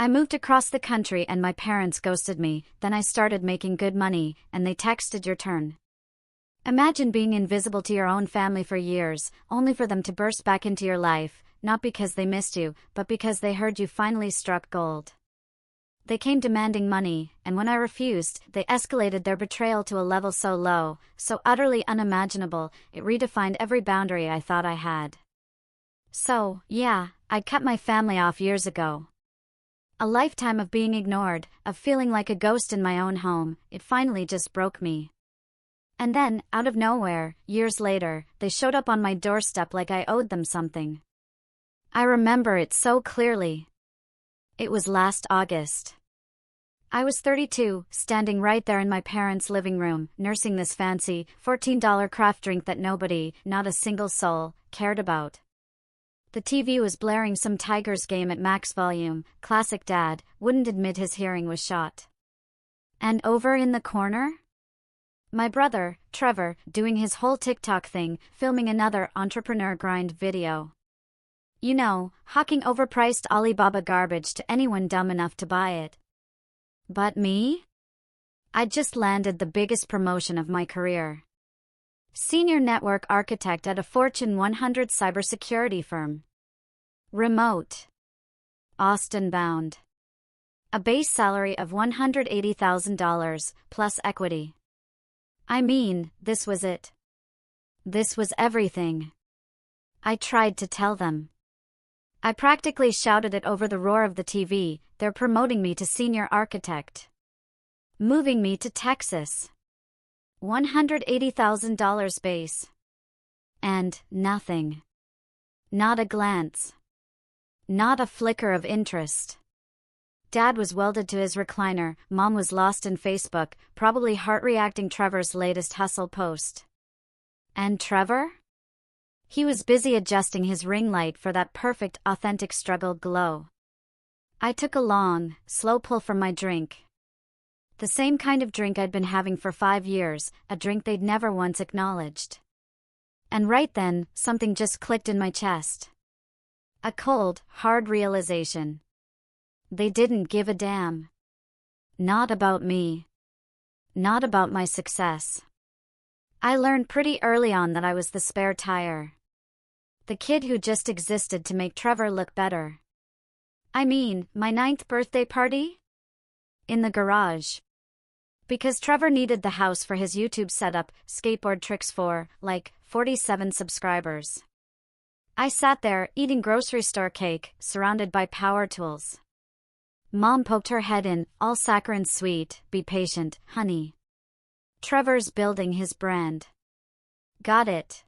I moved across the country and my parents ghosted me, then I started making good money, and they texted your turn. Imagine being invisible to your own family for years, only for them to burst back into your life, not because they missed you, but because they heard you finally struck gold. They came demanding money, and when I refused, they escalated their betrayal to a level so low, so utterly unimaginable, it redefined every boundary I thought I had. So, yeah, I cut my family off years ago. A lifetime of being ignored, of feeling like a ghost in my own home, it finally just broke me. And then, out of nowhere, years later, they showed up on my doorstep like I owed them something. I remember it so clearly. It was last August. I was 32, standing right there in my parents' living room, nursing this fancy, $14 craft drink that nobody, not a single soul, cared about. The TV was blaring some Tigers game at max volume. Classic dad, wouldn't admit his hearing was shot. And over in the corner? My brother, Trevor, doing his whole TikTok thing, filming another entrepreneur grind video. You know, hawking overpriced Alibaba garbage to anyone dumb enough to buy it. But me? I'd just landed the biggest promotion of my career. Senior network architect at a Fortune 100 cybersecurity firm. Remote. Austin bound. A base salary of $180,000, plus equity. I mean, this was it. This was everything. I tried to tell them. I practically shouted it over the roar of the TV, they're promoting me to senior architect. Moving me to Texas. $180,000 base. And nothing. Not a glance. Not a flicker of interest. Dad was welded to his recliner, Mom was lost in Facebook, probably heart-reacting Trevor's latest hustle post. And Trevor? He was busy adjusting his ring light for that perfect, authentic struggle glow. I took a long, slow pull from my drink. The same kind of drink I'd been having for 5 years, a drink they'd never once acknowledged. And right then, something just clicked in my chest. A cold, hard realization. They didn't give a damn. Not about me. Not about my success. I learned pretty early on that I was the spare tire. The kid who just existed to make Trevor look better. I mean, my 9th birthday party? In the garage. Because Trevor needed the house for his YouTube setup, skateboard tricks for, 47 subscribers. I sat there, eating grocery store cake, surrounded by power tools. Mom poked her head in, all saccharine sweet, be patient, honey. Trevor's building his brand. Got it.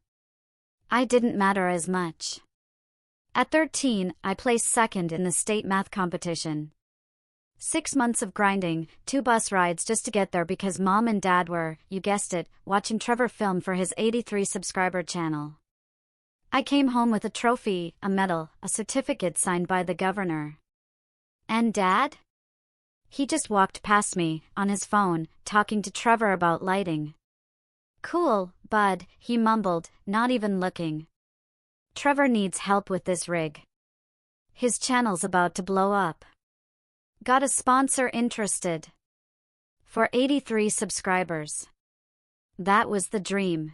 I didn't matter as much. At 13, I placed second in the state math competition. 6 months of grinding, 2 bus rides just to get there because Mom and Dad were, you guessed it, watching Trevor film for his 83 subscriber channel. I came home with a trophy, a medal, a certificate signed by the governor. And Dad? He just walked past me, on his phone, talking to Trevor about lighting. Cool, bud, he mumbled, not even looking. Trevor needs help with this rig. His channel's about to blow up. Got a sponsor interested. For 83 subscribers. That was the dream.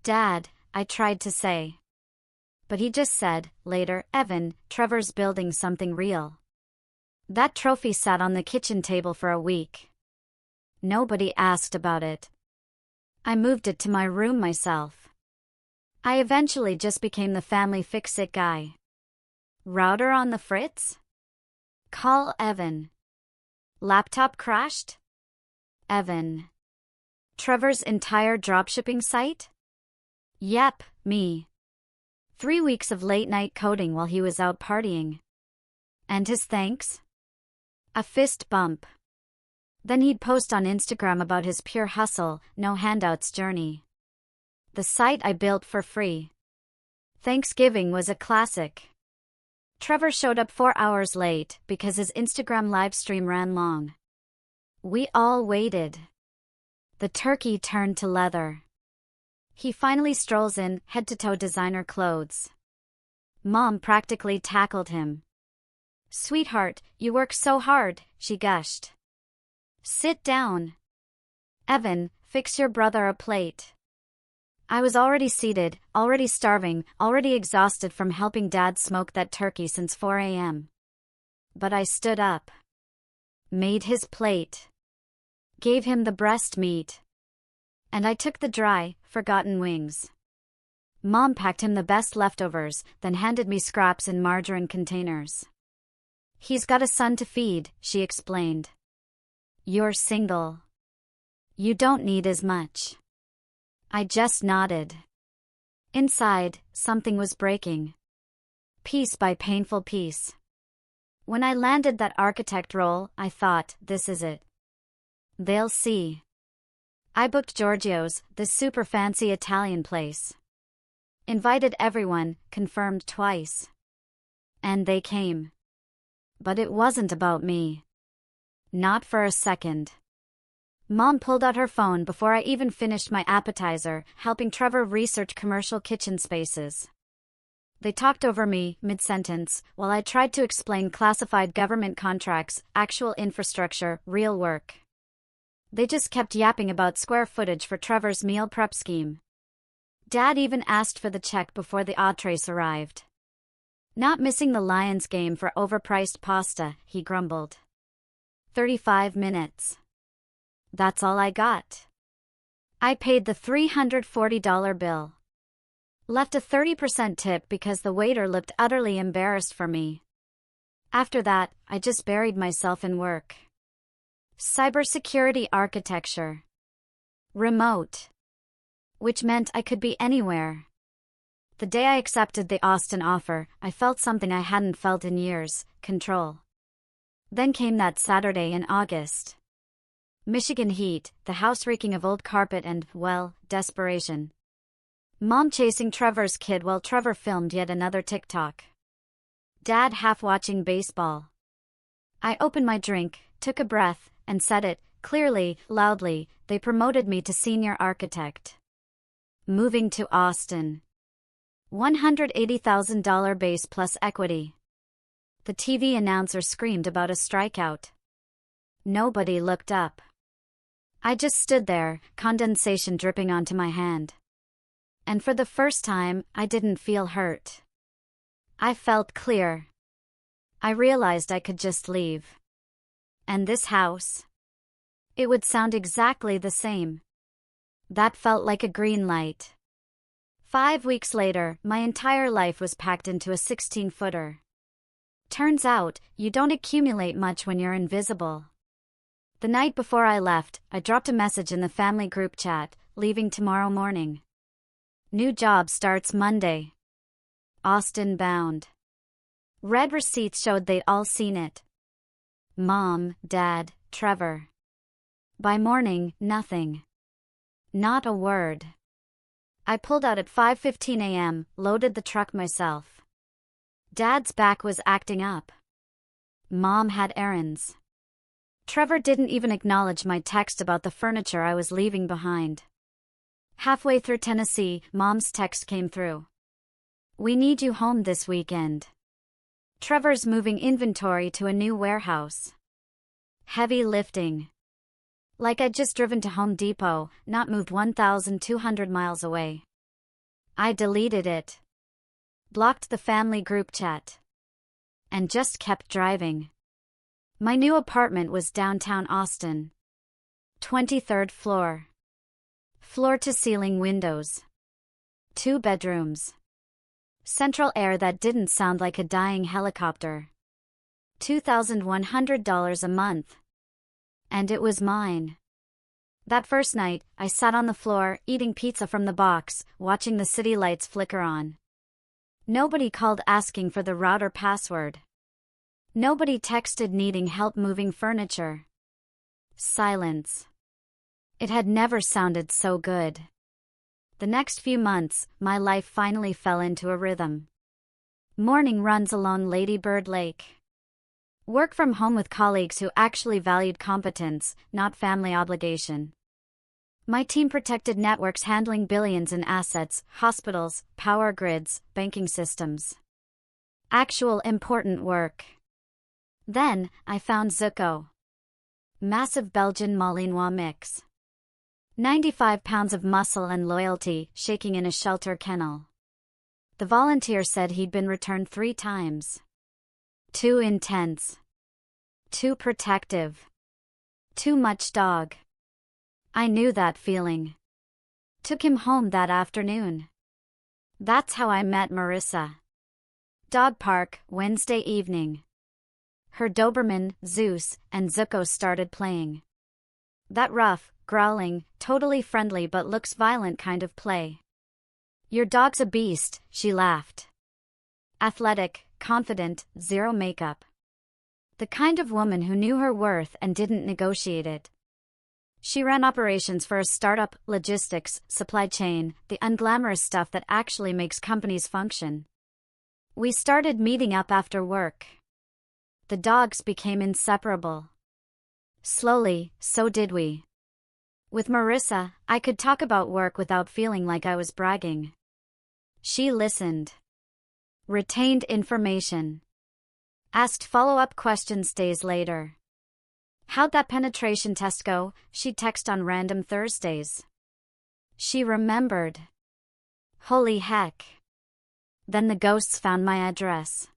Dad, I tried to say. But he just said, later, Evan, Trevor's building something real. That trophy sat on the kitchen table for a week. Nobody asked about it. I moved it to my room myself. I eventually just became the family fix-it guy. Router on the fritz? Call Evan. Laptop crashed? Evan. Trevor's entire dropshipping site? Yep, me. 3 weeks of late-night coding while he was out partying. And his thanks? A fist bump. Then he'd post on Instagram about his pure hustle, no handouts journey. The site I built for free. Thanksgiving was a classic. Trevor showed up 4 hours late because his Instagram livestream ran long. We all waited. The turkey turned to leather. He finally strolls in, head-to-toe designer clothes. Mom practically tackled him. Sweetheart, you work so hard, she gushed. Sit down. Evan, fix your brother a plate. I was already seated, already starving, already exhausted from helping Dad smoke that turkey since 4 a.m. But I stood up. Made his plate. Gave him the breast meat. And I took the dry, forgotten wings. Mom packed him the best leftovers, then handed me scraps in margarine containers. He's got a son to feed, she explained. You're single. You don't need as much. I just nodded. Inside, something was breaking. Piece by painful piece. When I landed that architect role, I thought, this is it. They'll see. I booked Giorgio's, this super fancy Italian place. Invited everyone, confirmed twice. And they came. But it wasn't about me. Not for a second. Mom pulled out her phone before I even finished my appetizer, helping Trevor research commercial kitchen spaces. They talked over me, mid-sentence, while I tried to explain classified government contracts, actual infrastructure, real work. They just kept yapping about square footage for Trevor's meal prep scheme. Dad even asked for the check before the entrees arrived. Not missing the Lions game for overpriced pasta, he grumbled. 35 minutes. That's all I got. I paid the $340 bill. Left a 30% tip because the waiter looked utterly embarrassed for me. After that, I just buried myself in work. Cybersecurity architecture. Remote. Which meant I could be anywhere. The day I accepted the Austin offer, I felt something I hadn't felt in years, control. Then came that Saturday in August. Michigan heat, the house reeking of old carpet and, well, desperation. Mom chasing Trevor's kid while Trevor filmed yet another TikTok. Dad half watching baseball. I opened my drink, took a breath, and said it, clearly, loudly, they promoted me to senior architect. Moving to Austin. $180,000 base plus equity. The TV announcer screamed about a strikeout. Nobody looked up. I just stood there, condensation dripping onto my hand. And for the first time, I didn't feel hurt. I felt clear. I realized I could just leave. And this house? It would sound exactly the same. That felt like a green light. 5 weeks later, my entire life was packed into a 16-footer. Turns out, you don't accumulate much when you're invisible. The night before I left, I dropped a message in the family group chat, leaving tomorrow morning. New job starts Monday. Austin bound. Red receipts showed they'd all seen it. Mom, Dad, Trevor. By morning, nothing. Not a word. I pulled out at 5:15 a.m., loaded the truck myself. Dad's back was acting up. Mom had errands. Trevor didn't even acknowledge my text about the furniture I was leaving behind. Halfway through Tennessee, Mom's text came through. We need you home this weekend. Trevor's moving inventory to a new warehouse. Heavy lifting. Like I'd just driven to Home Depot, not moved 1,200 miles away. I deleted it. Blocked the family group chat. And just kept driving. My new apartment was downtown Austin. 23rd floor. Floor-to-ceiling windows. 2 bedrooms. Central air that didn't sound like a dying helicopter. $2,100 a month. And it was mine. That first night, I sat on the floor, eating pizza from the box, watching the city lights flicker on. Nobody called asking for the router password. Nobody texted needing help moving furniture. Silence. It had never sounded so good. The next few months, my life finally fell into a rhythm. Morning runs along Lady Bird Lake. Work from home with colleagues who actually valued competence, not family obligation. My team protected networks handling billions in assets, hospitals, power grids, banking systems. Actual important work. Then, I found Zuko. Massive Belgian Malinois mix. 95 pounds of muscle and loyalty, shaking in a shelter kennel. The volunteer said he'd been returned 3 times. Too intense. Too protective. Too much dog. I knew that feeling. Took him home that afternoon. That's how I met Marissa. Dog park, Wednesday evening. Her Doberman, Zeus, and Zuko started playing. That rough, growling, totally friendly but looks violent kind of play. Your dog's a beast, she laughed. Athletic, confident, zero makeup. The kind of woman who knew her worth and didn't negotiate it. She ran operations for a startup, logistics, supply chain, the unglamorous stuff that actually makes companies function. We started meeting up after work. The dogs became inseparable. Slowly, so did we. With Marissa, I could talk about work without feeling like I was bragging. She listened. Retained information. Asked follow-up questions days later. How'd that penetration test go? She'd text on random Thursdays. She remembered. Holy heck. Then the ghosts found my address.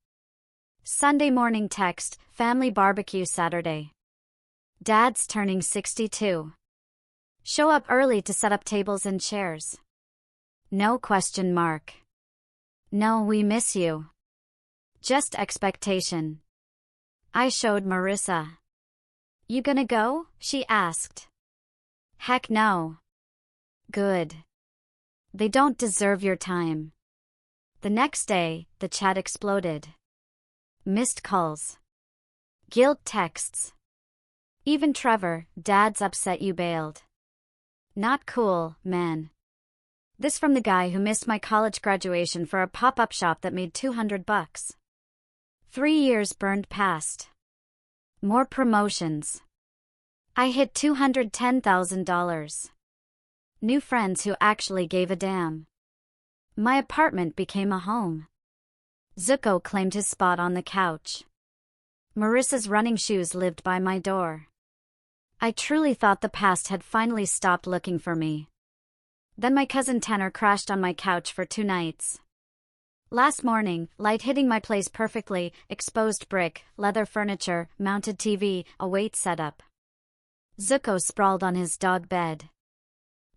Sunday morning text, family barbecue Saturday. Dad's turning 62. Show up early to set up tables and chairs. No question mark. No, we miss you. Just expectation. I showed Marissa. You gonna go? She asked. Heck no. Good. They don't deserve your time. The next day, the chat exploded. Missed calls. Guilt texts. Even Trevor, Dad's upset you bailed. Not cool, man. This from the guy who missed my college graduation for a pop-up shop that made $200. 3 years burned past. More promotions. I hit $210,000. New friends who actually gave a damn. My apartment became a home. Zuko claimed his spot on the couch. Marissa's running shoes lived by my door. I truly thought the past had finally stopped looking for me. Then my cousin Tanner crashed on my couch for 2 nights. Last morning, light hitting my place perfectly, exposed brick, leather furniture, mounted TV, a weight setup. Zuko sprawled on his dog bed.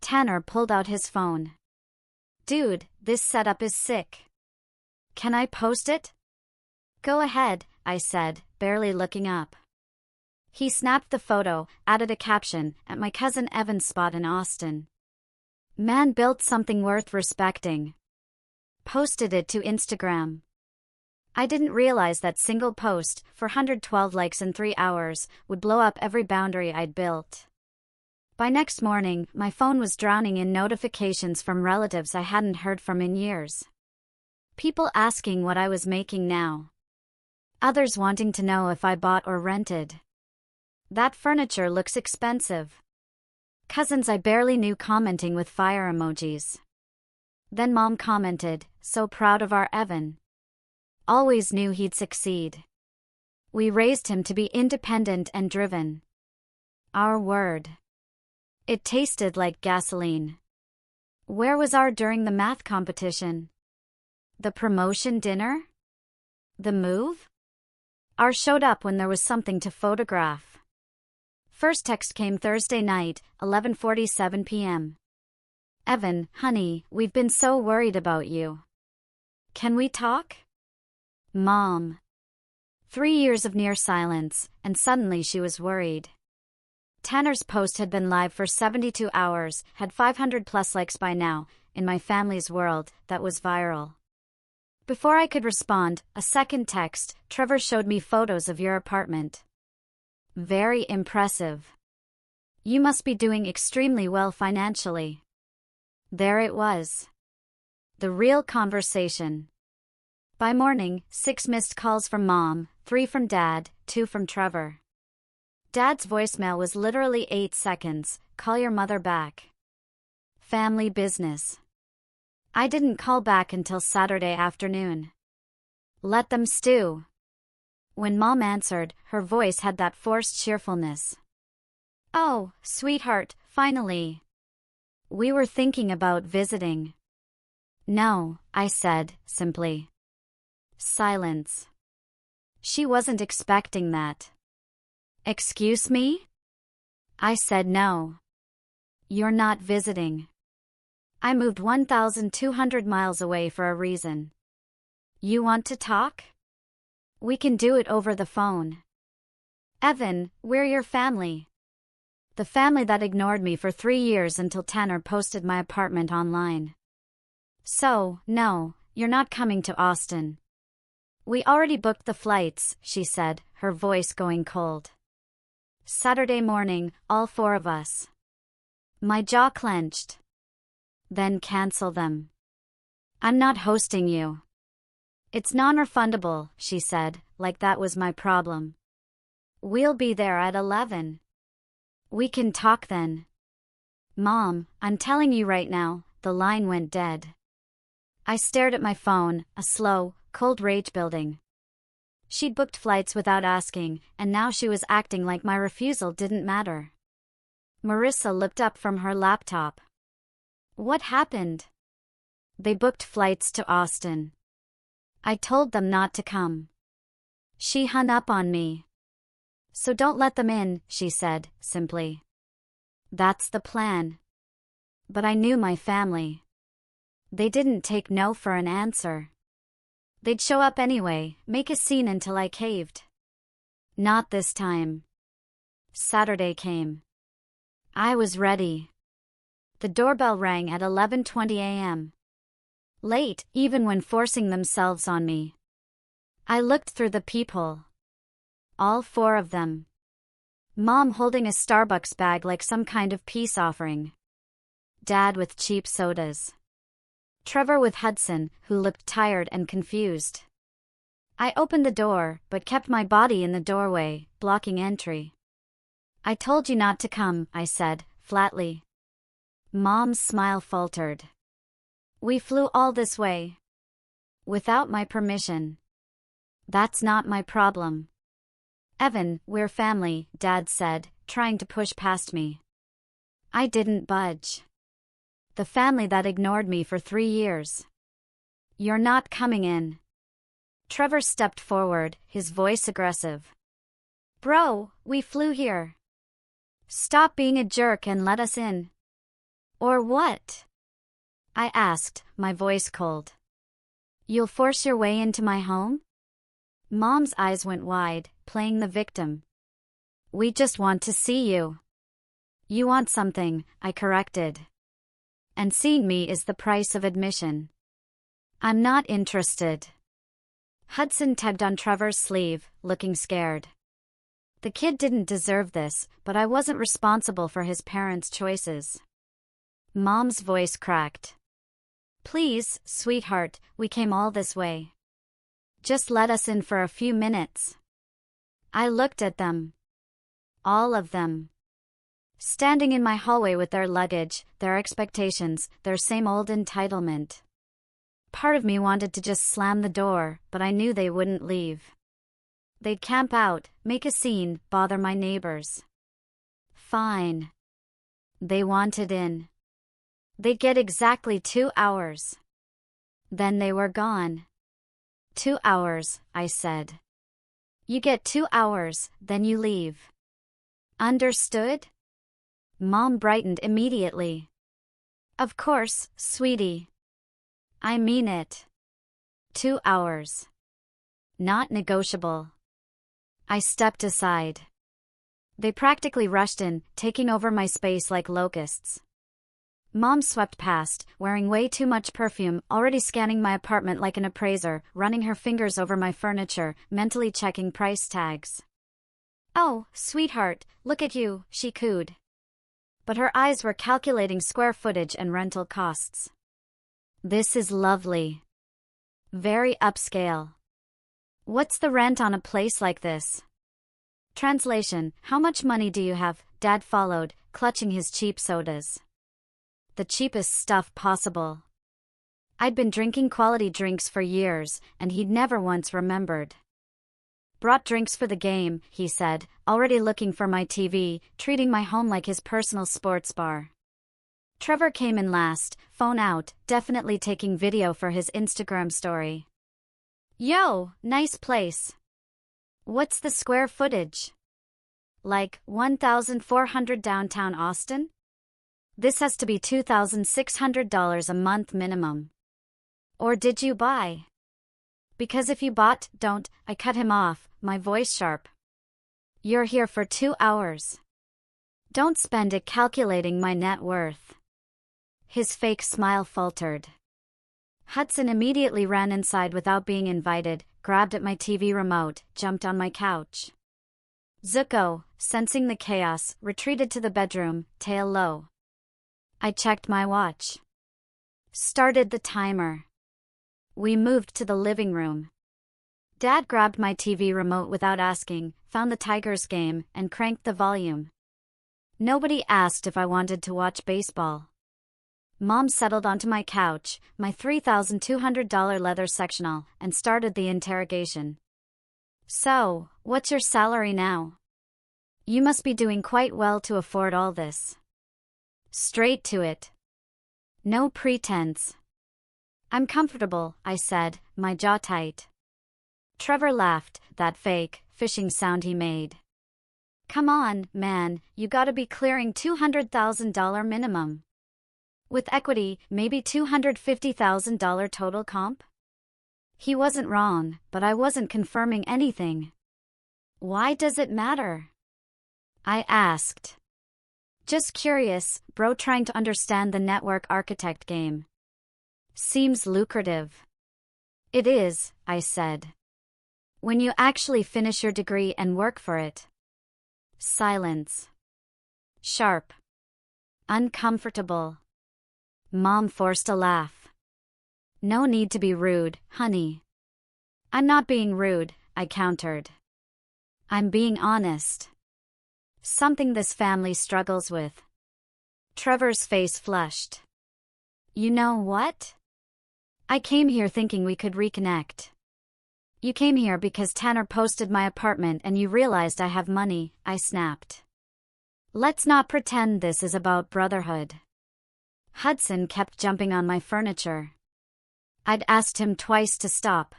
Tanner pulled out his phone. Dude, this setup is sick. Can I post it? Go ahead, I said, barely looking up. He snapped the photo, added a caption, at my cousin Evan's spot in Austin. Man built something worth respecting. Posted it to Instagram. I didn't realize that single post, 412 likes in 3 hours, would blow up every boundary I'd built. By next morning, my phone was drowning in notifications from relatives I hadn't heard from in years. People asking what I was making now. Others wanting to know if I bought or rented. That furniture looks expensive. Cousins I barely knew commenting with fire emojis. Then Mom commented, so proud of our Evan. Always knew he'd succeed. We raised him to be independent and driven. Our word. It tasted like gasoline. Where was our during the math competition? The promotion dinner? The move? Our showed up when there was something to photograph. First text came Thursday night, 11:47 p.m. Evan, honey, we've been so worried about you. Can we talk? Mom. 3 years of near silence, and suddenly she was worried. Tanner's post had been live for 72 hours, had 500 plus likes by now. In my family's world, that was viral. Before I could respond, a second text, Trevor showed me photos of your apartment. Very impressive. You must be doing extremely well financially. There it was. The real conversation. By morning, 6 missed calls from Mom, 3 from Dad, 2 from Trevor. Dad's voicemail was literally 8 seconds, call your mother back. Family business. I didn't call back until Saturday afternoon. Let them stew. When Mom answered, her voice had that forced cheerfulness. "Oh, sweetheart, finally. We were thinking about visiting." "No," I said, simply. Silence. She wasn't expecting that. "Excuse me?" I said no. "You're not visiting. I moved 1,200 miles away for a reason. You want to talk? We can do it over the phone." "Evan, we're your family. The family that ignored me for 3 years until Tanner posted my apartment online. So, no, you're not coming to Austin." "We already booked the flights," she said, her voice going cold. "Saturday morning, all 4 of us." My jaw clenched. "Then cancel them. I'm not hosting you." "It's non-refundable," she said, like that was my problem. "We'll be there at 11. We can talk then." "Mom, I'm telling you right now," the line went dead. I stared at my phone, a slow, cold rage building. She'd booked flights without asking, and now she was acting like my refusal didn't matter. Marissa looked up from her laptop. "What happened?" "They booked flights to Austin. I told them not to come." She hung up on me. "So don't let them in," she said, simply. "That's the plan." But I knew my family. They didn't take no for an answer. They'd show up anyway, make a scene until I caved. Not this time. Saturday came. I was ready. The doorbell rang at 11:20 a.m. Late, even when forcing themselves on me. I looked through the peephole. All 4 of them. Mom holding a Starbucks bag like some kind of peace offering. Dad with cheap sodas. Trevor with Hudson, who looked tired and confused. I opened the door, but kept my body in the doorway, blocking entry. "I told you not to come," I said, flatly. Mom's smile faltered. "We flew all this way. Without my permission." "That's not my problem." "Evan, we're family," Dad said, trying to push past me. I didn't budge. The family that ignored me for 3 years. "You're not coming in." Trevor stepped forward, his voice aggressive. "Bro, we flew here. Stop being a jerk and let us in." "Or what?" I asked, my voice cold. "You'll force your way into my home?" Mom's eyes went wide, playing the victim. "We just want to see you." "You want something," I corrected. "And seeing me is the price of admission." "I'm not interested." Hudson tugged on Trevor's sleeve, looking scared. The kid didn't deserve this, but I wasn't responsible for his parents' choices. Mom's voice cracked. "Please, sweetheart, we came all this way. Just let us in for a few minutes." I looked at them. All of them. Standing in my hallway with their luggage, their expectations, their same old entitlement. Part of me wanted to just slam the door, but I knew they wouldn't leave. They'd camp out, make a scene, bother my neighbors. Fine. They wanted in. They'd get exactly 2 hours. Then they were gone. 2 hours, I said. You get 2 hours, then you leave. Understood? Mom brightened immediately. Of course, sweetie. I mean it. 2 hours. Not negotiable. I stepped aside. They practically rushed in, taking over my space like locusts. Mom swept past, wearing way too much perfume, already scanning my apartment like an appraiser, running her fingers over my furniture, mentally checking price tags. "Oh, sweetheart, look at you," she cooed. But her eyes were calculating square footage and rental costs. "This is lovely. Very upscale. What's the rent on a place like this?" Translation: How much money do you have? Dad followed, clutching his cheap sodas. The cheapest stuff possible. I'd been drinking quality drinks for years, and he'd never once remembered. Brought drinks for the game, he said, already looking for my TV, treating my home like his personal sports bar. Trevor came in last, phone out, definitely taking video for his Instagram story. Yo, nice place. What's the square footage? Like 1,400 downtown Austin? This has to be $2,600 a month minimum. Or did you buy? Because if you bought, don't, I cut him off, my voice sharp. You're here for 2 hours. Don't spend it calculating my net worth. His fake smile faltered. Hudson immediately ran inside without being invited, grabbed at my TV remote, jumped on my couch. Zuko, sensing the chaos, retreated to the bedroom, tail low. I checked my watch. Started the timer. We moved to the living room. Dad grabbed my TV remote without asking, found the Tigers game, and cranked the volume. Nobody asked if I wanted to watch baseball. Mom settled onto my couch, my $3,200 leather sectional, and started the interrogation. So, what's your salary now? You must be doing quite well to afford all this. Straight to it. No pretense. I'm comfortable, I said, my jaw tight. Trevor laughed, that fake, fishing sound he made. Come on, man, you gotta be clearing $200,000 minimum. With equity, maybe $250,000 total comp? He wasn't wrong, but I wasn't confirming anything. Why does it matter? I asked. Just curious, bro, trying to understand the network architect game. Seems lucrative. It is, I said. When you actually finish your degree and work for it. Silence. Sharp. Uncomfortable. Mom forced a laugh. No need to be rude, honey. I'm not being rude, I countered. I'm being honest. Something this family struggles with. Trevor's face flushed. You know what? I came here thinking we could reconnect. You came here because Tanner posted my apartment and you realized I have money, I snapped. Let's not pretend this is about brotherhood. Hudson kept jumping on my furniture. I'd asked him twice to stop.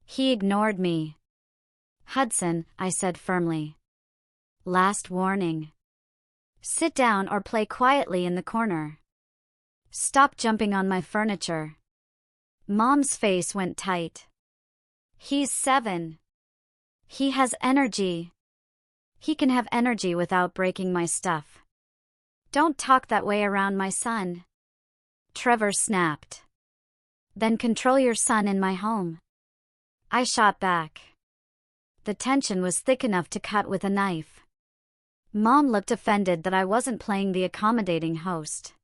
He ignored me. Hudson, I said firmly. Last warning. Sit down or play quietly in the corner. Stop jumping on my furniture. Mom's face went tight. He's 7. He has energy. He can have energy without breaking my stuff. Don't talk that way around my son. Trevor snapped. Then control your son in my home. I shot back. The tension was thick enough to cut with a knife. Mom looked offended that I wasn't playing the accommodating host.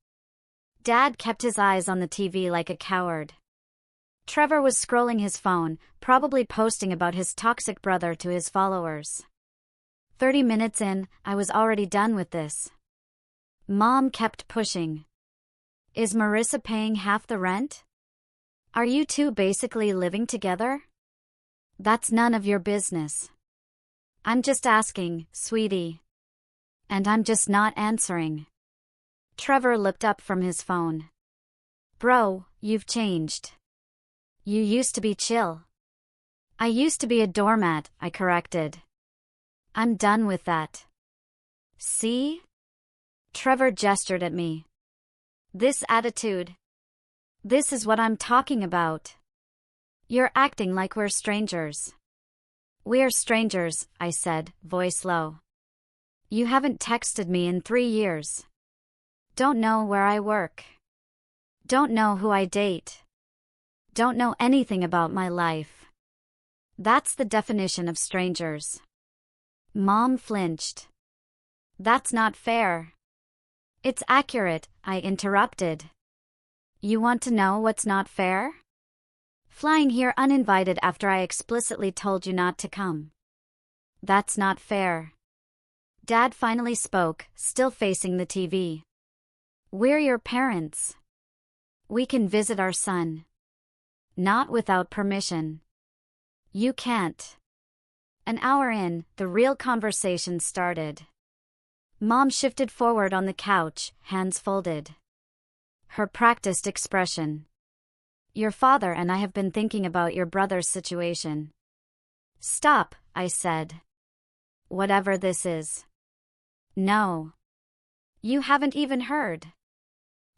Dad kept his eyes on the TV like a coward. Trevor was scrolling his phone, probably posting about his toxic brother to his followers. 30 minutes in, I was already done with this. Mom kept pushing. Is Marissa paying half the rent? Are you two basically living together? That's none of your business. I'm just asking, sweetie. And I'm just not answering. Trevor looked up from his phone. Bro, you've changed. You used to be chill. I used to be a doormat, I corrected. I'm done with that. See? Trevor gestured at me. This attitude. This is what I'm talking about. You're acting like we're strangers. We're strangers, I said, voice low. You haven't texted me in 3 years. Don't know where I work. Don't know who I date. Don't know anything about my life. That's the definition of strangers. Mom flinched. That's not fair. It's accurate, I interrupted. You want to know what's not fair? Flying here uninvited after I explicitly told you not to come. That's not fair. Dad finally spoke, still facing the TV. We're your parents. We can visit our son. Not without permission. You can't. An hour in, the real conversation started. Mom shifted forward on the couch, hands folded. Her practiced expression. Your father and I have been thinking about your brother's situation. Stop, I said. Whatever this is. No. You haven't even heard.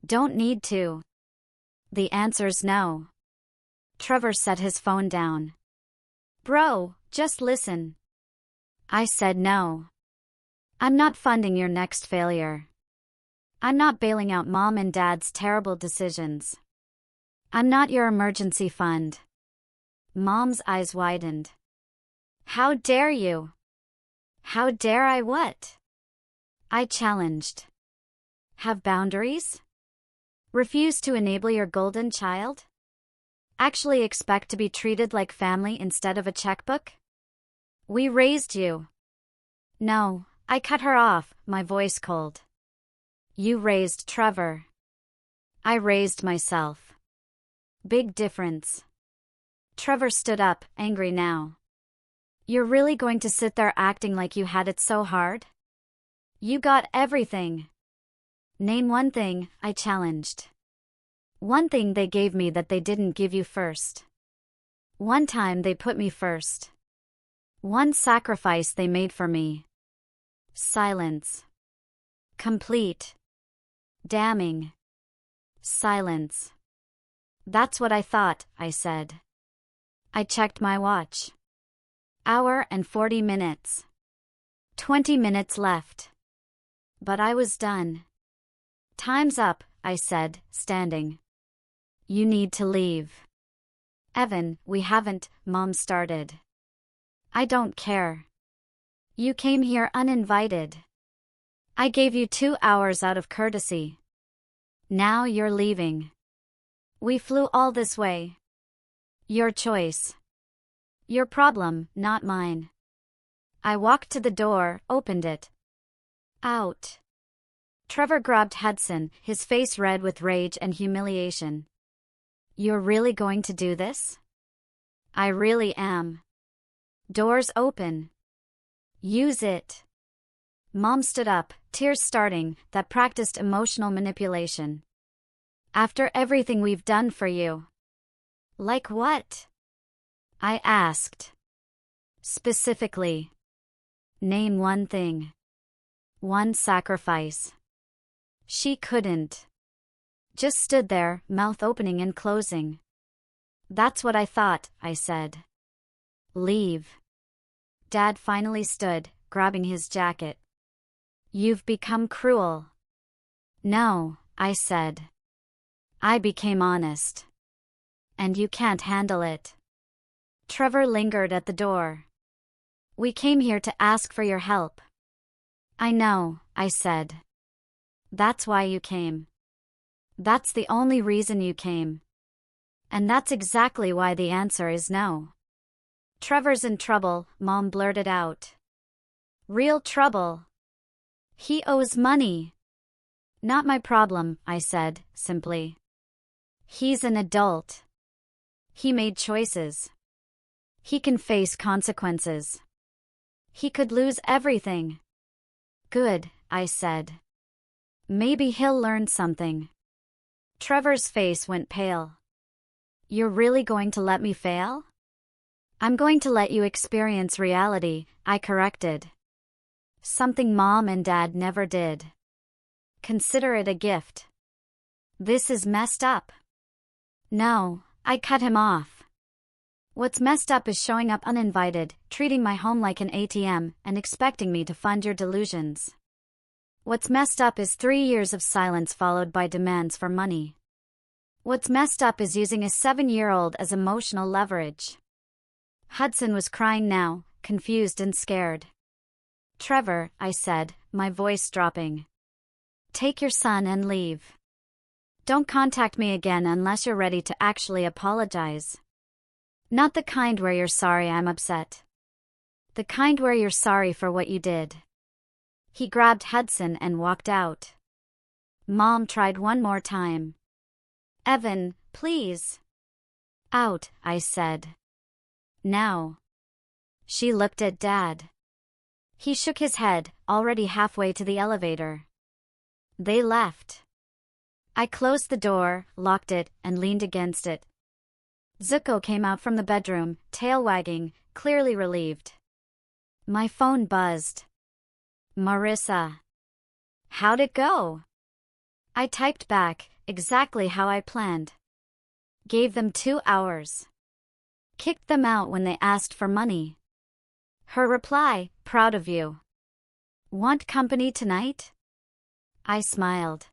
Don't need to. The answer's no. Trevor set his phone down. Bro, just listen. I said no. I'm not funding your next failure. I'm not bailing out mom and dad's terrible decisions. I'm not your emergency fund. Mom's eyes widened. How dare you? How dare I what? I challenged. Have boundaries? Refuse to enable your golden child? Actually expect to be treated like family instead of a checkbook? We raised you. No, I cut her off, my voice cold. You raised Trevor. I raised myself. Big difference. Trevor stood up, angry now. You're really going to sit there acting like you had it so hard? You got everything. Name one thing, I challenged. One thing they gave me that they didn't give you first. One time they put me first. One sacrifice they made for me. Silence. Complete. Damning. Silence. That's what I thought, I said. I checked my watch. Hour and 40 minutes. 20 minutes left. But I was done. Time's up, I said, standing. You need to leave. Evan, we haven't, Mom started. I don't care. You came here uninvited. I gave you 2 hours out of courtesy. Now you're leaving. We flew all this way. Your choice. Your problem, not mine. I walked to the door, opened it. Out. Trevor grabbed Hudson, his face red with rage and humiliation. You're really going to do this? I really am. Doors open. Use it. Mom stood up, tears starting, that practiced emotional manipulation. After everything we've done for you. Like what? I asked. Specifically. Name one thing. One sacrifice. She couldn't. Just stood there, mouth opening and closing. That's what I thought, I said. Leave. Dad finally stood, grabbing his jacket. You've become cruel. No, I said. I became honest. And you can't handle it. Trevor lingered at the door. We came here to ask for your help. I know, I said. That's why you came. That's the only reason you came. And that's exactly why the answer is no. Trevor's in trouble, Mom blurted out. Real trouble. He owes money. Not my problem, I said, simply. He's an adult. He made choices. He can face consequences. He could lose everything. Good, I said. Maybe he'll learn something. Trevor's face went pale. You're really going to let me fail? I'm going to let you experience reality, I corrected. Something Mom and Dad never did. Consider it a gift. This is messed up. No, I cut him off. What's messed up is showing up uninvited, treating my home like an ATM, and expecting me to fund your delusions. What's messed up is 3 years of silence followed by demands for money. What's messed up is using a 7-year-old as emotional leverage. Hudson was crying now, confused and scared. Trevor, I said, my voice dropping. Take your son and leave. Don't contact me again unless you're ready to actually apologize. Not the kind where you're sorry I'm upset. The kind where you're sorry for what you did. He grabbed Hudson and walked out. Mom tried one more time. Evan, please. Out, I said. Now. She looked at Dad. He shook his head, already halfway to the elevator. They left. I closed the door, locked it, and leaned against it. Zuko came out from the bedroom, tail wagging, clearly relieved. My phone buzzed. Marissa. How'd it go? I typed back, exactly how I planned. Gave them 2 hours. Kicked them out when they asked for money. Her reply, proud of you. Want company tonight? I smiled.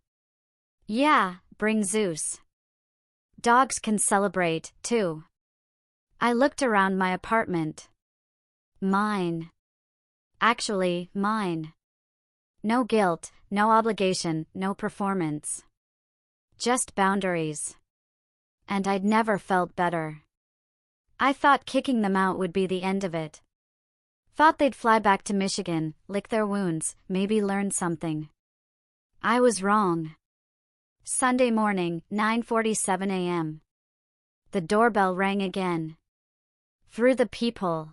Yeah, bring Zeus. Dogs can celebrate, too. I looked around my apartment. Mine. Actually, mine. No guilt, no obligation, no performance. Just boundaries. And I'd never felt better. I thought kicking them out would be the end of it. Thought they'd fly back to Michigan, lick their wounds, maybe learn something. I was wrong. Sunday morning, 9:47 a.m. The doorbell rang again. Through the peephole.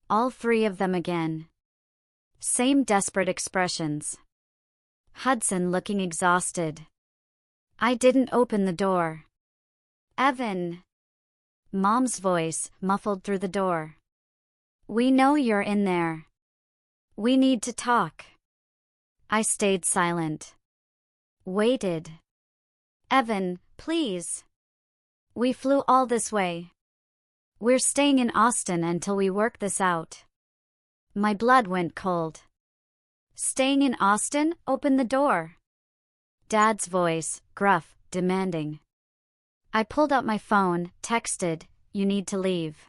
All 3 of them again. Same desperate expressions. Hudson looking exhausted. I didn't open the door. Evan. Mom's voice, muffled through the door. We know you're in there. We need to talk. I stayed silent. Waited. Evan, please. We flew all this way. We're staying in Austin until we work this out. My blood went cold. Staying in Austin? Open the door. Dad's voice, gruff, demanding. I pulled out my phone, texted, you need to leave.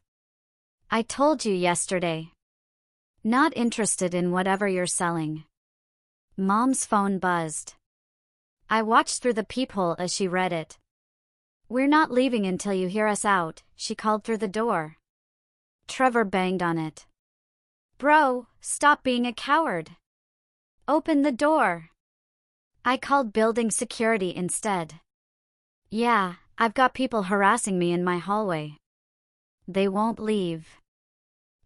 I told you yesterday. Not interested in whatever you're selling. Mom's phone buzzed. I watched through the peephole as she read it. We're not leaving until you hear us out, she called through the door. Trevor banged on it. Bro, stop being a coward. Open the door. I called building security instead. Yeah, I've got people harassing me in my hallway. They won't leave.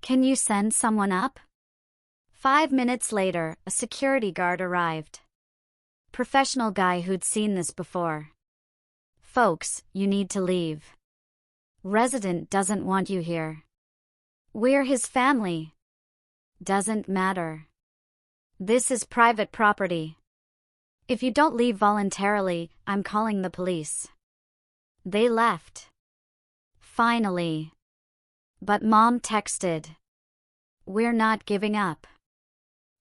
Can you send someone up? 5 minutes later, a security guard arrived. Professional guy who'd seen this before. Folks, you need to leave. Resident doesn't want you here. We're his family. Doesn't matter. This is private property. If you don't leave voluntarily, I'm calling the police. They left. Finally. But Mom texted. We're not giving up.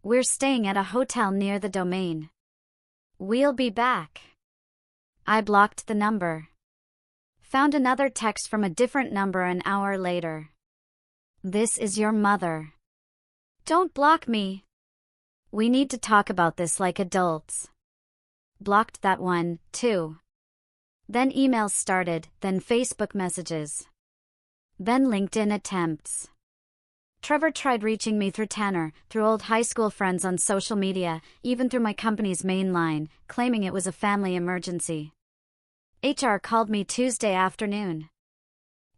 We're staying at a hotel near the Domain. We'll be back. I blocked the number. Found another text from a different number an hour later. This is your mother. Don't block me. We need to talk about this like adults. Blocked that one, too. Then emails started, then Facebook messages. Then LinkedIn attempts. Trevor tried reaching me through Tanner, through old high school friends on social media, even through my company's main line, claiming it was a family emergency. HR called me Tuesday afternoon.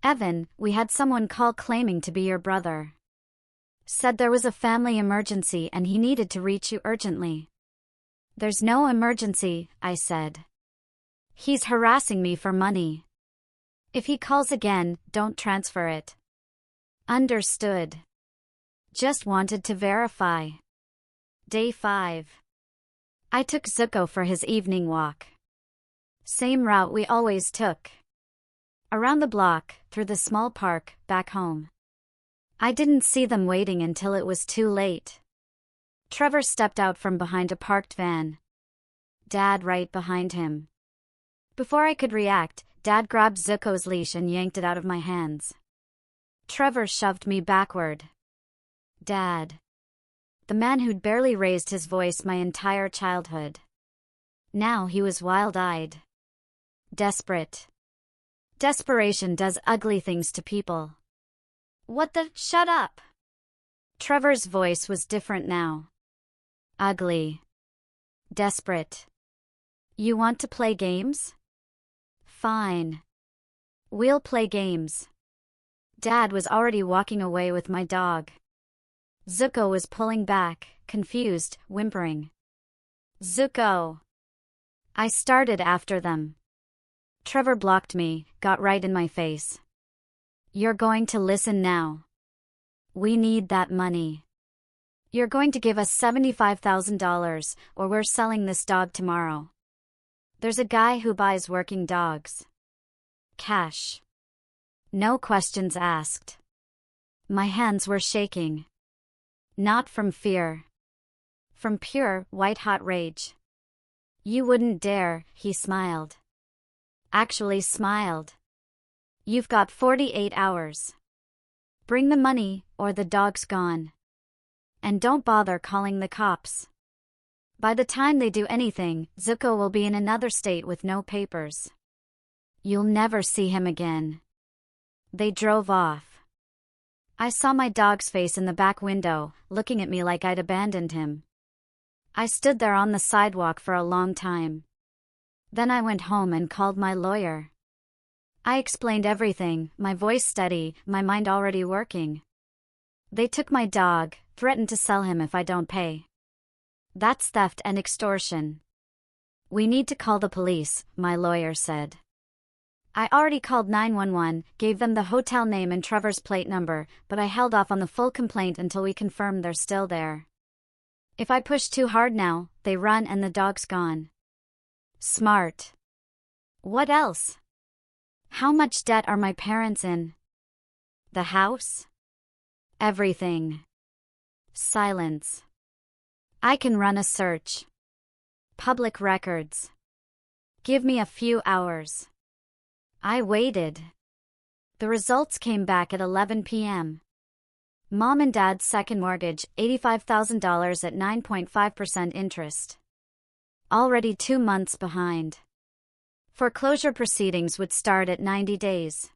Evan, we had someone call claiming to be your brother. Said there was a family emergency and he needed to reach you urgently. There's no emergency, I said. He's harassing me for money. If he calls again, don't transfer it. Understood. Just wanted to verify. Day 5. I took Zuko for his evening walk. Same route we always took. Around the block, through the small park, back home. I didn't see them waiting until it was too late. Trevor stepped out from behind a parked van. Dad right behind him. Before I could react, Dad grabbed Zuko's leash and yanked it out of my hands. Trevor shoved me backward. Dad. The man who'd barely raised his voice my entire childhood. Now he was wild-eyed. Desperate. Desperation does ugly things to people. What the? Shut up! Trevor's voice was different now. Ugly. Desperate. You want to play games? Fine. We'll play games. Dad was already walking away with my dog. Zuko was pulling back, confused, whimpering. Zuko! I started after them. Trevor blocked me, got right in my face. You're going to listen now. We need that money. You're going to give us $75,000, or we're selling this dog tomorrow. There's a guy who buys working dogs. Cash. No questions asked. My hands were shaking. Not from fear. From pure, white-hot rage. You wouldn't dare, he smiled. Actually smiled. You've got 48 hours. Bring the money, or the dog's gone. And don't bother calling the cops. By the time they do anything, Zuko will be in another state with no papers. You'll never see him again. They drove off. I saw my dog's face in the back window, looking at me like I'd abandoned him. I stood there on the sidewalk for a long time. Then I went home and called my lawyer. I explained everything, my voice steady, my mind already working. They took my dog, threatened to sell him if I don't pay. That's theft and extortion. We need to call the police, my lawyer said. I already called 911, gave them the hotel name and Trevor's plate number, but I held off on the full complaint until we confirmed they're still there. If I push too hard now, they run and the dog's gone. Smart. What else? How much debt are my parents in? The house? Everything. Silence. I can run a search. Public records. Give me a few hours. I waited. The results came back at 11 p.m. Mom and Dad's second mortgage, $85,000 at 9.5% interest. Already 2 months behind. Foreclosure proceedings would start at 90 days.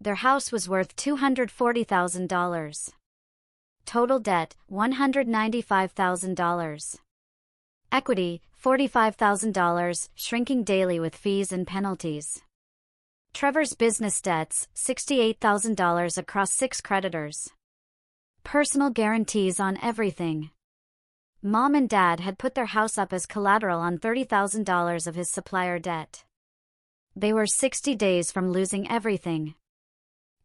Their house was worth $240,000. Total debt, $195,000. Equity, $45,000, shrinking daily with fees and penalties. Trevor's business debts, $68,000 across 6 creditors. Personal guarantees on everything. Mom and Dad had put their house up as collateral on $30,000 of his supplier debt. They were 60 days from losing everything.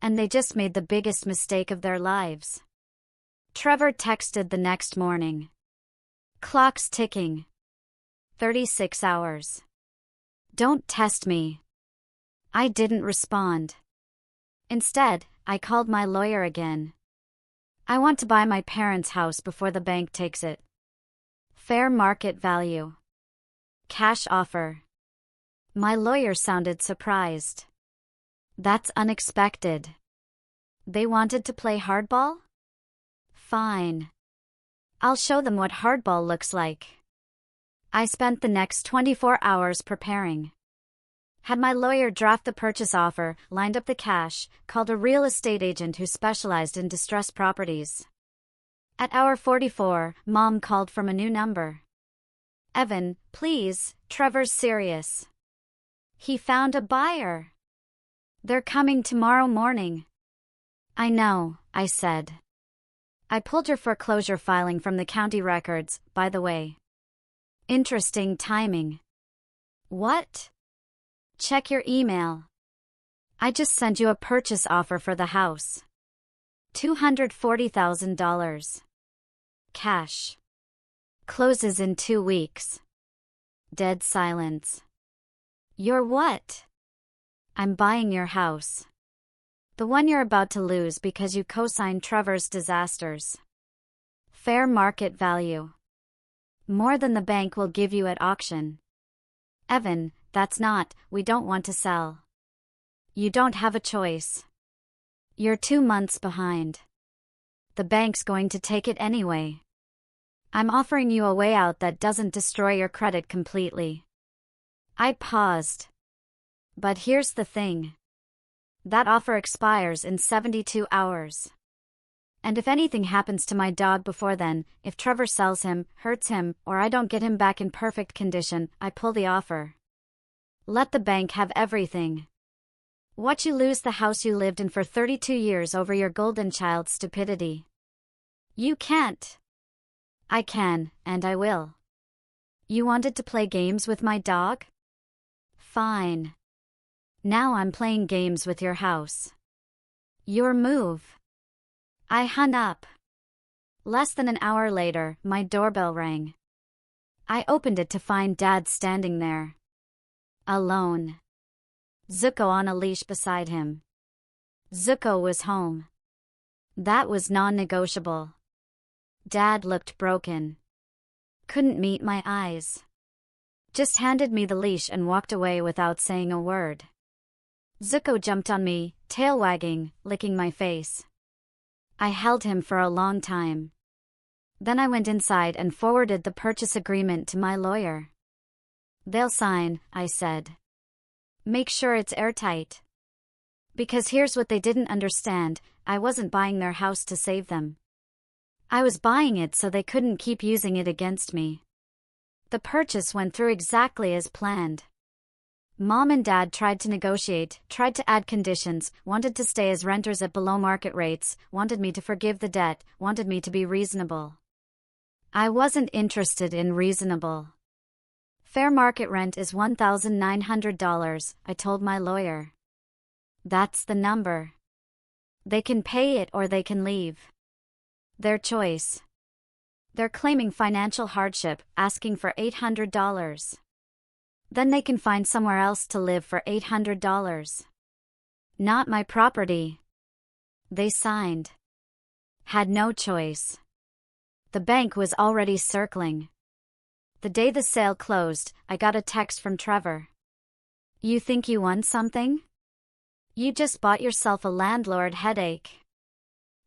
And they just made the biggest mistake of their lives. Trevor texted the next morning. Clock's ticking. 36 hours. Don't test me. I didn't respond. Instead, I called my lawyer again. I want to buy my parents' house before the bank takes it. Fair market value. Cash offer. My lawyer sounded surprised. That's unexpected. They wanted to play hardball? Fine. I'll show them what hardball looks like. I spent the next 24 hours preparing. Had my lawyer draft the purchase offer, lined up the cash, called a real estate agent who specialized in distressed properties. At hour 44, Mom called from a new number. Evan, please, Trevor's serious. He found a buyer. They're coming tomorrow morning. I know, I said. I pulled your foreclosure filing from the county records, by the way. Interesting timing. What? Check your email. I just sent you a purchase offer for the house. $240,000. Cash. Closes in 2 weeks. Dead silence. You're what? I'm buying your house. The one you're about to lose because you co-signed Trevor's disasters. Fair market value. More than the bank will give you at auction. Evan, we don't want to sell. You don't have a choice. You're 2 months behind. The bank's going to take it anyway. I'm offering you a way out that doesn't destroy your credit completely. I paused. But here's the thing. That offer expires in 72 hours. And if anything happens to my dog before then, if Trevor sells him, hurts him, or I don't get him back in perfect condition, I pull the offer. Let the bank have everything. Watch you lose the house you lived in for 32 years over your golden child's stupidity. You can't. I can, and I will. You wanted to play games with my dog? Fine. Now I'm playing games with your house. Your move. I hung up. Less than an hour later, my doorbell rang. I opened it to find Dad standing there. Alone. Zuko on a leash beside him. Zuko was home. That was non-negotiable. Dad looked broken. Couldn't meet my eyes. Just handed me the leash and walked away without saying a word. Zuko jumped on me, tail wagging, licking my face. I held him for a long time. Then I went inside and forwarded the purchase agreement to my lawyer. They'll sign, I said. Make sure it's airtight. Because here's what they didn't understand, I wasn't buying their house to save them. I was buying it so they couldn't keep using it against me. The purchase went through exactly as planned. Mom and Dad tried to negotiate, tried to add conditions, wanted to stay as renters at below market rates, wanted me to forgive the debt, wanted me to be reasonable. I wasn't interested in reasonable. Fair market rent is $1,900, I told my lawyer. That's the number. They can pay it or they can leave. Their choice. They're claiming financial hardship, asking for $800. Then they can find somewhere else to live for $800. Not my property. They signed. Had no choice. The bank was already circling. The day the sale closed, I got a text from Trevor. You think you won something? You just bought yourself a landlord headache.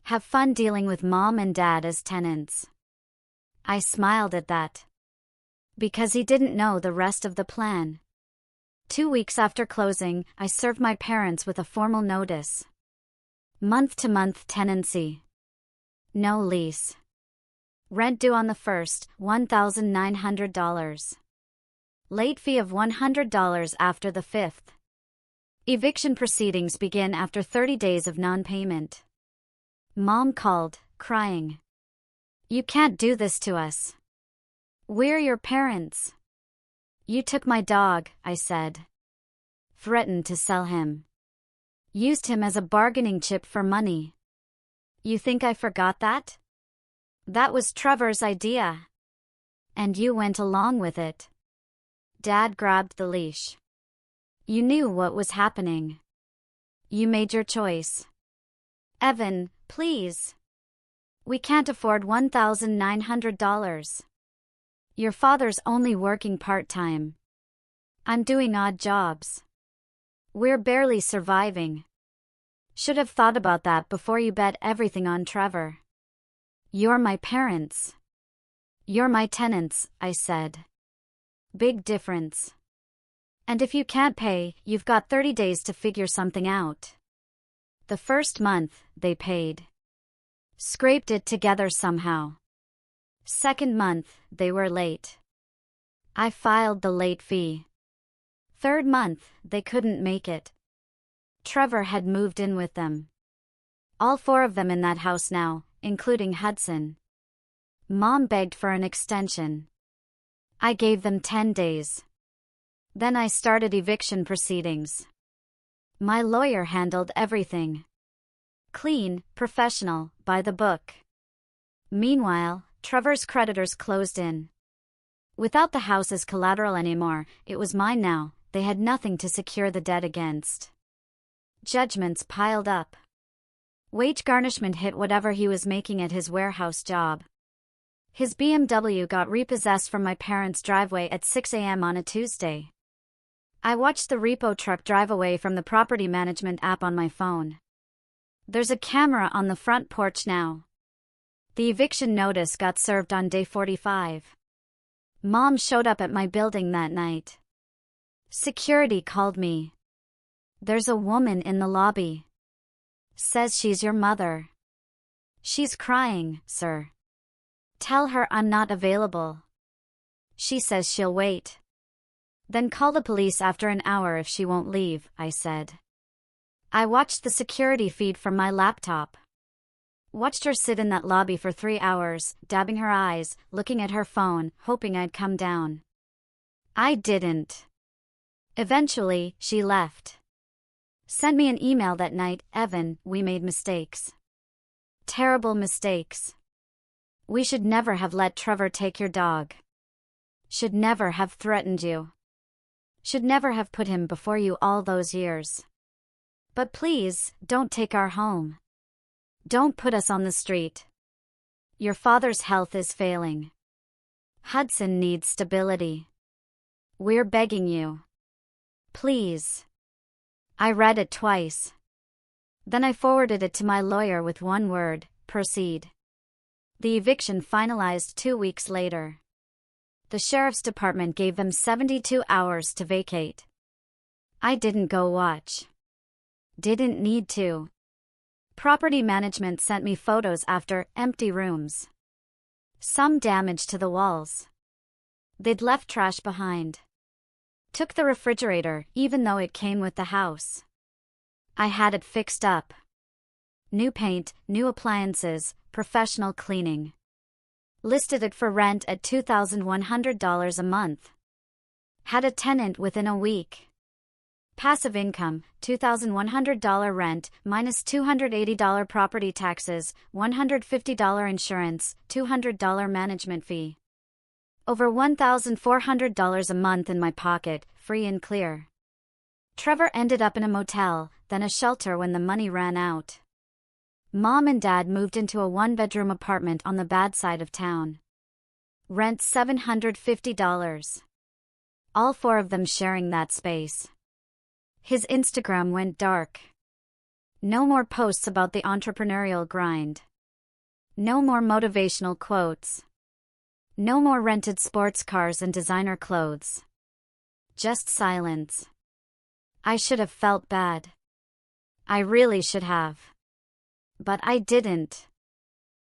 Have fun dealing with Mom and Dad as tenants. I smiled at that. Because he didn't know the rest of the plan. 2 weeks after closing, I served my parents with a formal notice. Month-to-month tenancy. No lease. Rent due on the 1st, $1,900. Late fee of $100 after the 5th. Eviction proceedings begin after 30 days of non-payment. Mom called, crying. You can't do this to us. We're your parents. You took my dog, I said. Threatened to sell him. Used him as a bargaining chip for money. You think I forgot that? That was Trevor's idea. And you went along with it. Dad grabbed the leash. You knew what was happening. You made your choice. Evan, please. We can't afford $1,900. Your father's only working part-time. I'm doing odd jobs. We're barely surviving. Should have thought about that before you bet everything on Trevor. You're my parents. You're my tenants, I said. Big difference. And if you can't pay, you've got 30 days to figure something out. The first month, they paid. Scraped it together somehow. Second month, they were late. I filed the late fee. Third month, they couldn't make it. Trevor had moved in with them. All 4 of them in that house now, including Hudson. Mom begged for an extension. I gave them 10 days. Then I started eviction proceedings. My lawyer handled everything. Clean, professional, by the book. Meanwhile, Trevor's creditors closed in. Without the house as collateral anymore, it was mine now. They had nothing to secure the debt against. Judgments piled up. Wage garnishment hit whatever he was making at his warehouse job. His BMW got repossessed from my parents' driveway at 6 a.m. on a Tuesday. I watched the repo truck drive away from the property management app on my phone. There's a camera on the front porch now. The eviction notice got served on day 45. Mom showed up at my building that night. Security called me. There's a woman in the lobby. Says she's your mother. She's crying, sir. Tell her I'm not available. She says she'll wait. Then call the police after an hour if she won't leave, I said. I watched the security feed from my laptop. Watched her sit in that lobby for 3 hours, dabbing her eyes, looking at her phone, hoping I'd come down. I didn't. Eventually, she left. Sent me an email that night, "Evan, we made mistakes. Terrible mistakes. We should never have let Trevor take your dog. Should never have threatened you. Should never have put him before you all those years. But please, don't take our home. Don't put us on the street. Your father's health is failing. Hudson needs stability. We're begging you. Please." I read it twice. Then I forwarded it to my lawyer with one word: proceed. The eviction finalized 2 weeks later. The sheriff's department gave them 72 hours to vacate. I didn't go watch. Didn't need to. Property management sent me photos after empty rooms. Some damage to the walls. They'd left trash behind. Took the refrigerator, even though it came with the house. I had it fixed up. New paint, new appliances, professional cleaning. Listed it for rent at $2,100 a month. Had a tenant within a week. Passive income, $2,100 rent, minus $280 property taxes, $150 insurance, $200 management fee. Over $1,400 a month in my pocket, free and clear. Trevor ended up in a motel, then a shelter when the money ran out. Mom and Dad moved into a 1-bedroom apartment on the bad side of town. Rent $750. All 4 of them sharing that space. His Instagram went dark. No more posts about the entrepreneurial grind. No more motivational quotes. No more rented sports cars and designer clothes. Just silence. I should have felt bad. I really should have. But I didn't.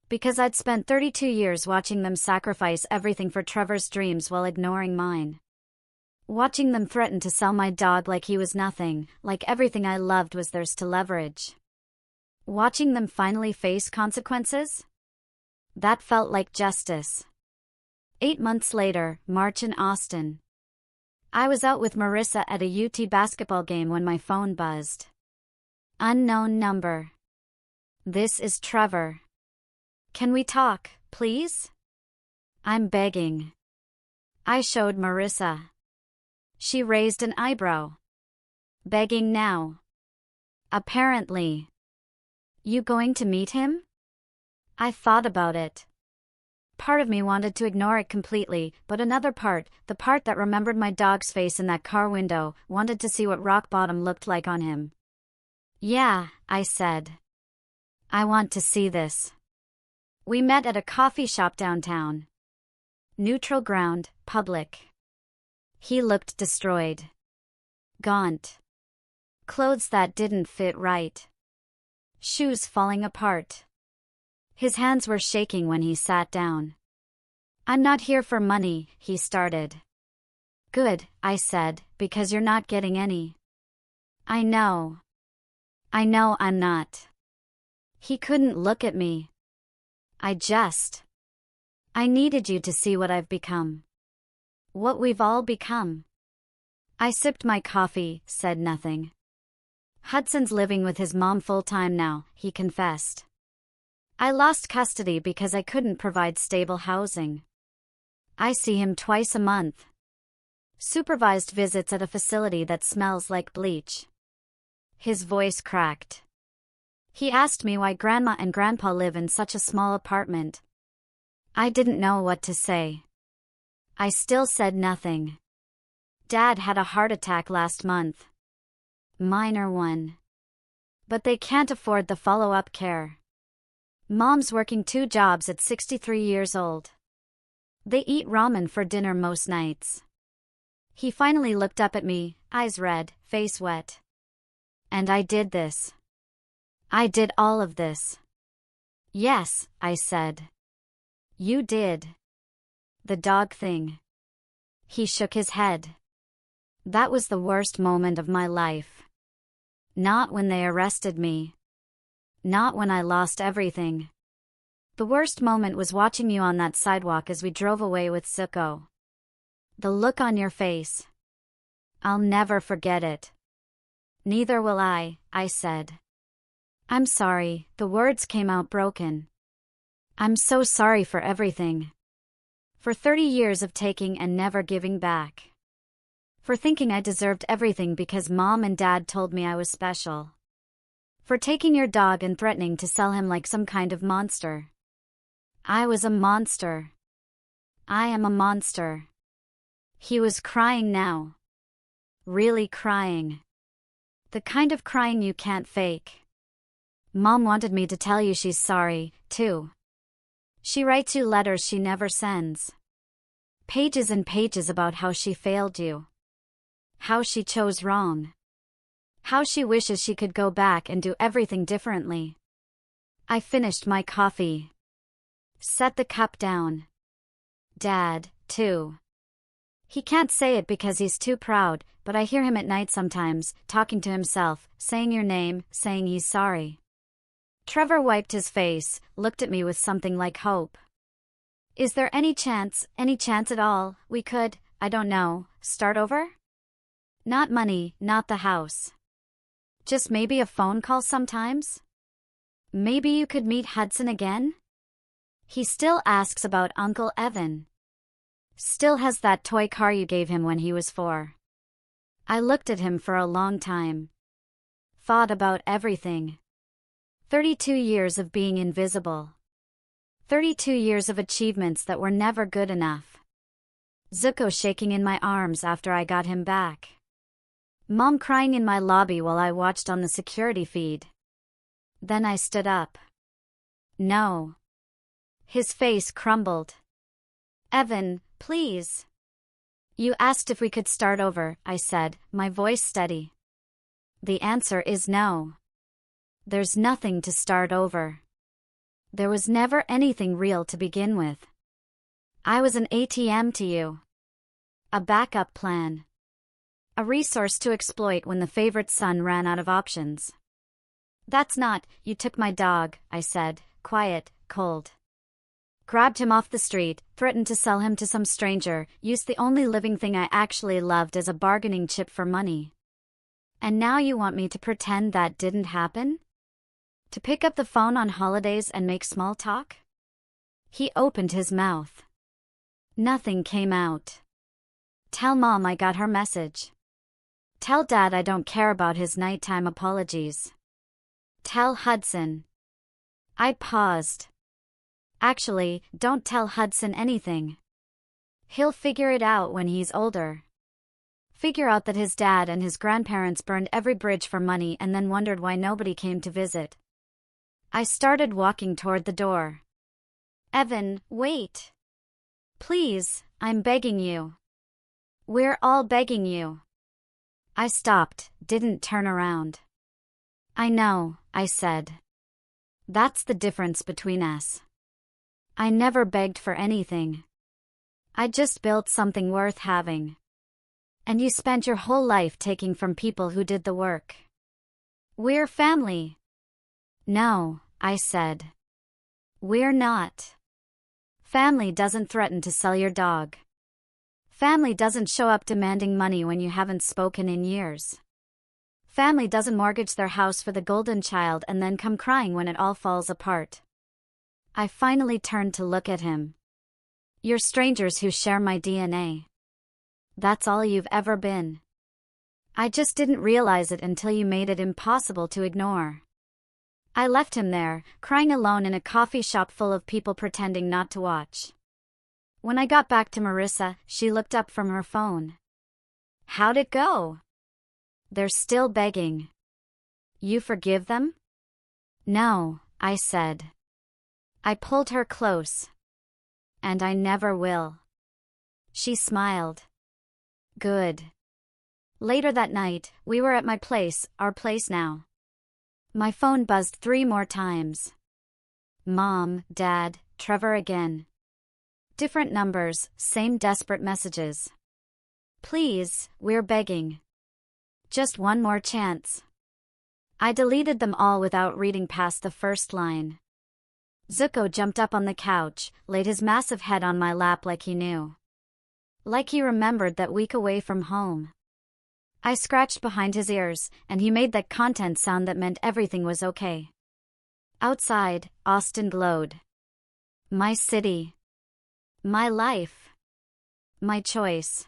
Because I'd spent 32 years watching them sacrifice everything for Trevor's dreams while ignoring mine. Watching them threaten to sell my dog like he was nothing, like everything I loved was theirs to leverage. Watching them finally face consequences? That felt like justice. 8 months later, March in Austin. I was out with Marissa at a UT basketball game when my phone buzzed. Unknown number. This is Trevor. Can we talk, please? I'm begging. I showed Marissa. She raised an eyebrow. Begging now. Apparently. You going to meet him? I thought about it. Part of me wanted to ignore it completely, but another part, the part that remembered my dog's face in that car window, wanted to see what rock bottom looked like on him. Yeah, I said. I want to see this. We met at a coffee shop downtown. Neutral ground, public. He looked destroyed. Gaunt. Clothes that didn't fit right. Shoes falling apart. His hands were shaking when he sat down. I'm not here for money, he started. Good, I said, because you're not getting any. I know. I know I'm not. He couldn't look at me. I needed you to see what I've become. What we've all become. I sipped my coffee, said nothing. Hudson's living with his mom full-time now, he confessed. I lost custody because I couldn't provide stable housing. I see him twice a month. Supervised visits at a facility that smells like bleach. His voice cracked. He asked me why Grandma and Grandpa live in such a small apartment. I didn't know what to say. I still said nothing. Dad had a heart attack last month. Minor one. But they can't afford the follow-up care. Mom's working 2 jobs at 63 years old. They eat ramen for dinner most nights. He finally looked up at me, eyes red, face wet. And I did this. I did all of this. Yes, I said. You did. The dog thing. He shook his head. That was the worst moment of my life. Not when they arrested me. Not when I lost everything. The worst moment was watching you on that sidewalk as we drove away with Zuko. The look on your face. I'll never forget it. Neither will I said. I'm sorry, the words came out broken. I'm so sorry for everything. For 30 years of taking and never giving back. For thinking I deserved everything because Mom and Dad told me I was special. For taking your dog and threatening to sell him like some kind of monster. I was a monster. I am a monster. He was crying now. Really crying. The kind of crying you can't fake. Mom wanted me to tell you she's sorry, too. She writes you letters she never sends. Pages and pages about how she failed you. How she chose wrong. How she wishes she could go back and do everything differently. I finished my coffee. Set the cup down. Dad, too. He can't say it because he's too proud, but I hear him at night sometimes, talking to himself, saying your name, saying he's sorry. Trevor wiped his face, looked at me with something like hope. Is there any chance at all, we could, I don't know, start over? Not money, not the house. Just maybe a phone call sometimes? Maybe you could meet Hudson again? He still asks about Uncle Evan. Still has that toy car you gave him when he was 4. I looked at him for a long time. Thought about everything. 32 years of being invisible. 32 years of achievements that were never good enough. Zuko shaking in my arms after I got him back. Mom crying in my lobby while I watched on the security feed. Then I stood up. No. His face crumbled. Evan, please. You asked if we could start over, I said, my voice steady. The answer is no. There's nothing to start over. There was never anything real to begin with. I was an ATM to you. A backup plan. A resource to exploit when the favorite son ran out of options. That's not, you took my dog, I said, quiet, cold. Grabbed him off the street, threatened to sell him to some stranger, used the only living thing I actually loved as a bargaining chip for money. And now you want me to pretend that didn't happen? To pick up the phone on holidays and make small talk? He opened his mouth. Nothing came out. Tell Mom I got her message. Tell Dad I don't care about his nighttime apologies. Tell Hudson. I paused. Actually, don't tell Hudson anything. He'll figure it out when he's older. Figure out that his dad and his grandparents burned every bridge for money and then wondered why nobody came to visit. I started walking toward the door. Evan, wait. Please, I'm begging you. We're all begging you. I stopped, didn't turn around. I know, I said. That's the difference between us. I never begged for anything. I just built something worth having. And you spent your whole life taking from people who did the work. We're family. No, I said. We're not. Family doesn't threaten to sell your dog. Family doesn't show up demanding money when you haven't spoken in years. Family doesn't mortgage their house for the golden child and then come crying when it all falls apart. I finally turned to look at him. You're strangers who share my DNA. That's all you've ever been. I just didn't realize it until you made it impossible to ignore. I left him there, crying alone in a coffee shop full of people pretending not to watch. When I got back to Marissa, she looked up from her phone. How'd it go? They're still begging. You forgive them? No, I said. I pulled her close. And I never will. She smiled. Good. Later that night, we were at my place, our place now. My phone buzzed 3 more times. Mom, Dad, Trevor again. Different numbers, same desperate messages. Please, we're begging. Just one more chance. I deleted them all without reading past the first line. Zuko jumped up on the couch, laid his massive head on my lap like he knew. Like he remembered that week away from home. I scratched behind his ears, and he made that content sound that meant everything was okay. Outside, Austin glowed. My city. My life. My choice.